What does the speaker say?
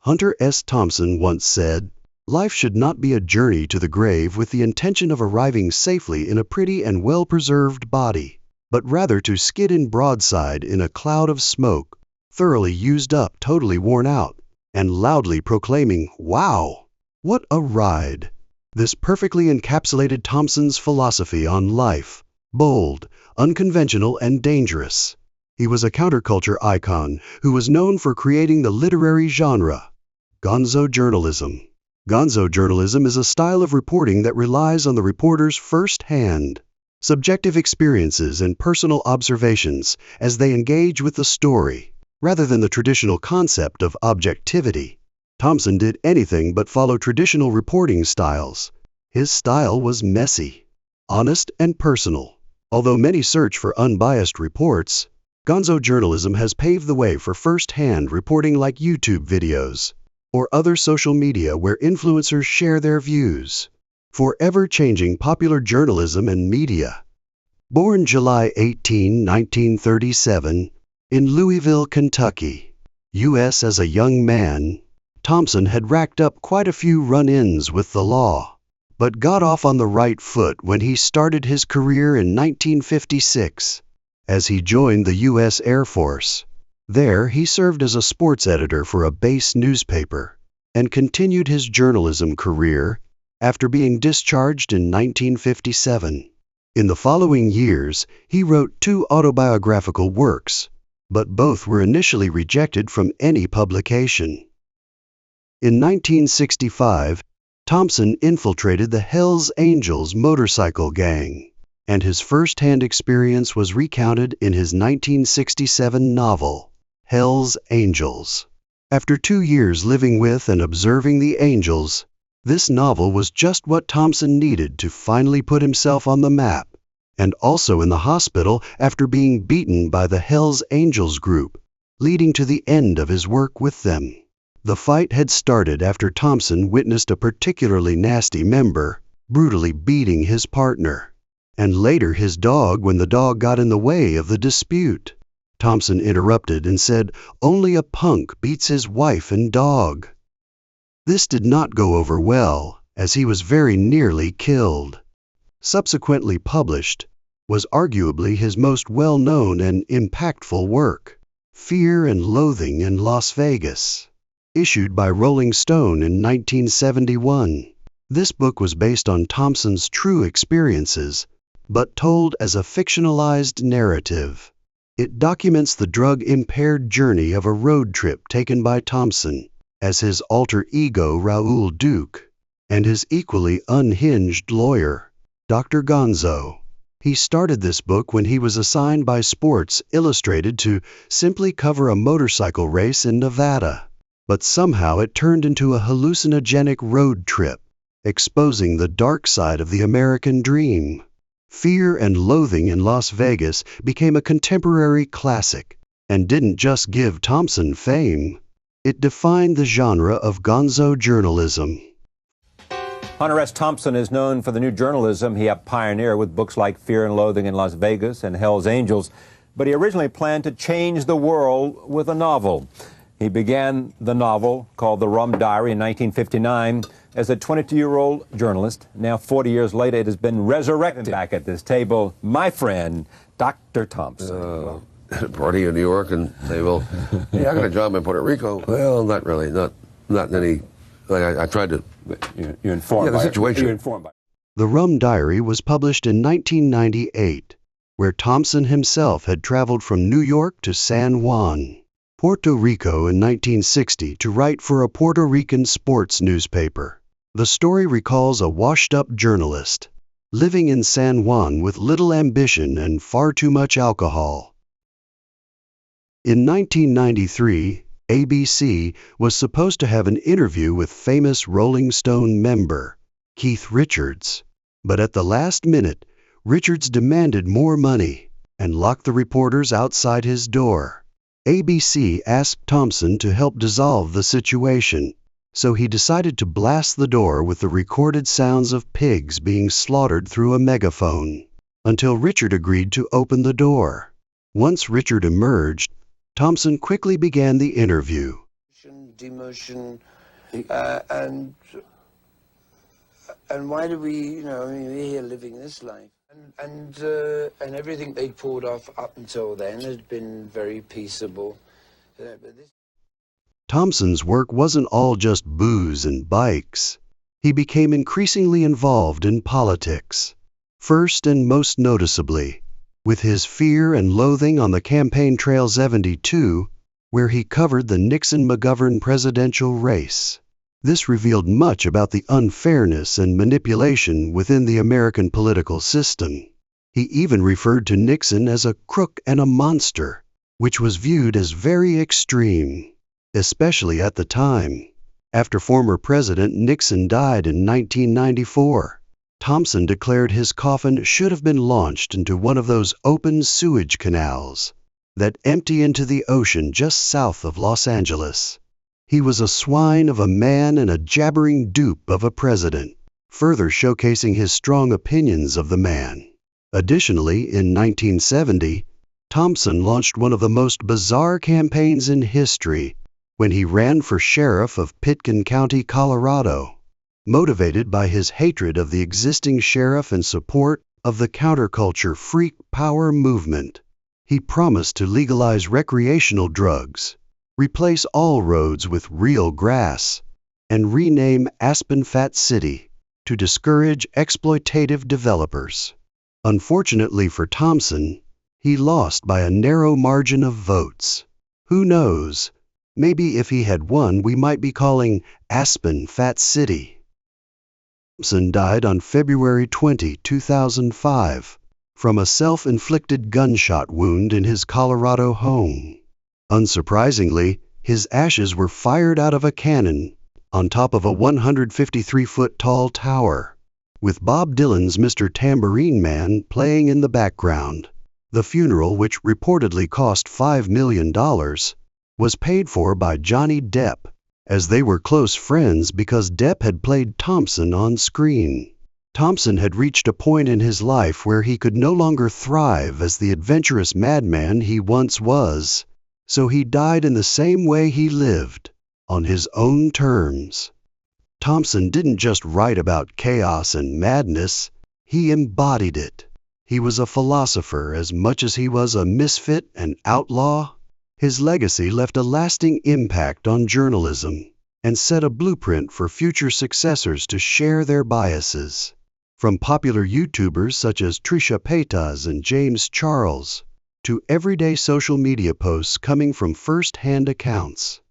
Hunter S. Thompson once said, "Life should not be a journey to the grave with the intention of arriving safely in a pretty and well-preserved body, but rather to skid in broadside in a cloud of smoke, thoroughly used up, totally worn out, and loudly proclaiming, 'Wow! What a ride!'" This perfectly encapsulated Thompson's philosophy on life: bold, unconventional, and dangerous. He was a counterculture icon who was known for creating the literary genre, gonzo journalism. Gonzo journalism is a style of reporting that relies on the reporter's first-hand, subjective experiences and personal observations as they engage with the story, rather than the traditional concept of objectivity. Thompson did anything but follow traditional reporting styles. His style was messy, honest, and personal. Although many search for unbiased reports, gonzo journalism has paved the way for first-hand reporting like YouTube videos or other social media where influencers share their views. Forever changing popular journalism and media. Born July 18, 1937, in Louisville, Kentucky, U.S. as a young man, Thompson had racked up quite a few run-ins with the law, but got off on the right foot when he started his career in 1956, as he joined the U.S. Air Force. There, he served as a sports editor for a base newspaper and continued his journalism career after being discharged in 1957. In the following years, he wrote 2 autobiographical works, but both were initially rejected from any publication. In 1965, Thompson infiltrated the Hells Angels motorcycle gang, and his first-hand experience was recounted in his 1967 novel, Hells Angels. After 2 years living with and observing the Angels, this novel was just what Thompson needed to finally put himself on the map, and also in the hospital after being beaten by the Hells Angels group, leading to the end of his work with them. The fight had started after Thompson witnessed a particularly nasty member brutally beating his partner, and later his dog when the dog got in the way of the dispute. Thompson interrupted and said, "Only a punk beats his wife and dog." This did not go over well, as he was very nearly killed. Subsequently published was arguably his most well-known and impactful work, Fear and Loathing in Las Vegas, issued by Rolling Stone in 1971. This book was based on Thompson's true experiences, but told as a fictionalized narrative. It documents the drug-impaired journey of a road trip taken by Thompson as his alter ego Raoul Duke and his equally unhinged lawyer, Dr. Gonzo. He started this book when he was assigned by Sports Illustrated to simply cover a motorcycle race in Nevada, but somehow it turned into a hallucinogenic road trip, exposing the dark side of the American dream. Fear and Loathing in Las Vegas became a contemporary classic and didn't just give Thompson fame. It defined the genre of gonzo journalism. Hunter S. Thompson is known for the new journalism he helped pioneer with books like Fear and Loathing in Las Vegas and Hells Angels, but he originally planned to change the world with a novel. He began the novel, called The Rum Diary, in 1959 as a 22-year-old journalist. Now, 40 years later, it has been resurrected. Back at this table, my friend, Dr. Thompson. Party in New York, and say, well, yeah, I got a job in Puerto Rico. Well, not really, not in any, like I tried to. You're informed. Yeah, the situation. You're informed by. The Rum Diary was published in 1998, where Thompson himself had traveled from New York to San Juan, Puerto Rico in 1960 to write for a Puerto Rican sports newspaper. The story recalls a washed-up journalist living in San Juan with little ambition and far too much alcohol. In 1993, ABC was supposed to have an interview with famous Rolling Stone member Keith Richards, but at the last minute, Richards demanded more money and locked the reporters outside his door. ABC asked Thompson to help dissolve the situation, so he decided to blast the door with the recorded sounds of pigs being slaughtered through a megaphone, until Richard agreed to open the door. Once Richard emerged, Thompson quickly began the interview. emotion, and why do we, you know, I mean, we're here living this life, and everything they pulled off up until then has been very peaceable. But this... Thompson's work wasn't all just booze and bikes. He became increasingly involved in politics, first and most noticeably with his Fear and Loathing on the Campaign Trail 72, where he covered the Nixon-McGovern presidential race. This revealed much about the unfairness and manipulation within the American political system. He even referred to Nixon as a crook and a monster, which was viewed as very extreme, especially at the time. After former President Nixon died in 1994, Thompson declared his coffin should have been launched into one of those open sewage canals that empty into the ocean just south of Los Angeles. He was a swine of a man and a jabbering dupe of a president, further showcasing his strong opinions of the man. Additionally, in 1970, Thompson launched one of the most bizarre campaigns in history when he ran for sheriff of Pitkin County, Colorado. Motivated by his hatred of the existing sheriff and support of the counterculture freak power movement, he promised to legalize recreational drugs, replace all roads with real grass, and rename Aspen Fat City to discourage exploitative developers. Unfortunately for Thompson, he lost by a narrow margin of votes. Who knows? Maybe if he had won, we might be calling Aspen Fat City. Thompson died on February 20, 2005, from a self-inflicted gunshot wound in his Colorado home. Unsurprisingly, his ashes were fired out of a cannon on top of a 153-foot-tall tower, with Bob Dylan's Mr. Tambourine Man playing in the background. The funeral, which reportedly cost $5 million, was paid for by Johnny Depp, as they were close friends because Depp had played Thompson on screen. Thompson had reached a point in his life where he could no longer thrive as the adventurous madman he once was, so he died in the same way he lived, on his own terms. Thompson didn't just write about chaos and madness, he embodied it. He was a philosopher as much as he was a misfit and outlaw. His legacy left a lasting impact on journalism and set a blueprint for future successors to share their biases. From popular YouTubers such as Trisha Paytas and James Charles, to everyday social media posts coming from first-hand accounts,